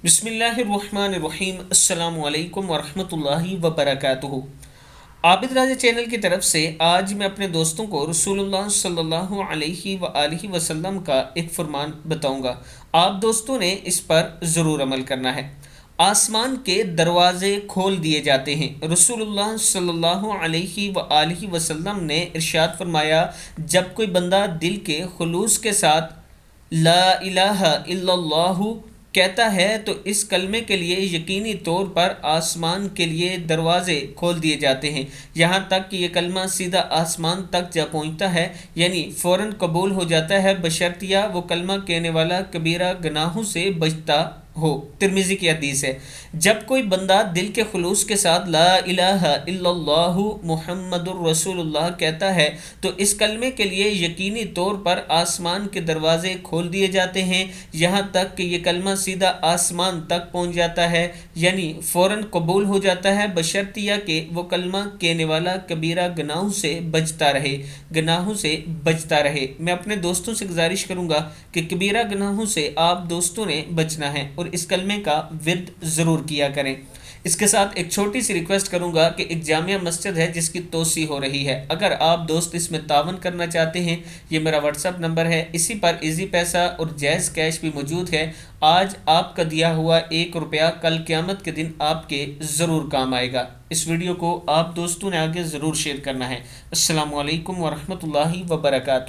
بسم اللہ الرحمن الرحیم۔ السلام علیکم ورحمۃ اللہ وبرکاتہ۔ عابد چینل کی طرف سے آج میں اپنے دوستوں کو رسول اللہ صلی اللہ علیہ وآلہ وسلم کا ایک فرمان بتاؤں گا۔ آپ دوستوں نے اس پر ضرور عمل کرنا ہے۔ آسمان کے دروازے کھول دیے جاتے ہیں۔ رسول اللہ صلی اللہ علیہ وآلہ وسلم نے ارشاد فرمایا، جب کوئی بندہ دل کے خلوص کے ساتھ لا الہ الا اللہ کہتا ہے تو اس کلمے کے لیے یقینی طور پر آسمان کے لیے دروازے کھول دیے جاتے ہیں، یہاں تک کہ یہ کلمہ سیدھا آسمان تک جا پہنچتا ہے، یعنی فوراً قبول ہو جاتا ہے، بشرطیہ وہ کلمہ کہنے والا کبیرہ گناہوں سے بچتا ہو۔ ترمذی کی حدیث ہے۔ جب کوئی بندہ دل کے خلوص کے ساتھ لا الہ الا اللہ محمد الرسول اللہ کہتا ہے تو اس کلمے کے لیے یقینی طور پر آسمان کے دروازے کھول دیے جاتے ہیں، یہاں تک کہ یہ کلمہ سیدھا آسمان تک پہنچ جاتا ہے، یعنی فوراً قبول ہو جاتا ہے، بشرطیہ کہ وہ کلمہ کہنے والا کبیرہ گناہوں سے بچتا رہے۔ میں اپنے دوستوں سے گزارش کروں گا کہ کبیرہ گناہوں سے آپ دوستوں نے بچنا ہے اور اس کلمے کا ورد ضرور کیا کریں۔ اس کے ساتھ ایک چھوٹی سی ریکویسٹ کروں گا کہ ایک جامعہ مسجد ہے جس کی توسیع ہو رہی ہے، اگر آپ دوست اس میں تعاون کرنا چاہتے ہیں، یہ میرا واٹس ایپ نمبر ہے، اسی پر ایزی پیسہ اور جائز کیش بھی موجود ہے۔ آج آپ کا دیا ہوا 1 روپیہ کل قیامت کے دن آپ کے ضرور کام آئے گا۔ اس ویڈیو کو آپ دوستوں نے آگے ضرور شیئر کرنا ہے۔ السلام علیکم ورحمۃ اللہ وبرکاتہ۔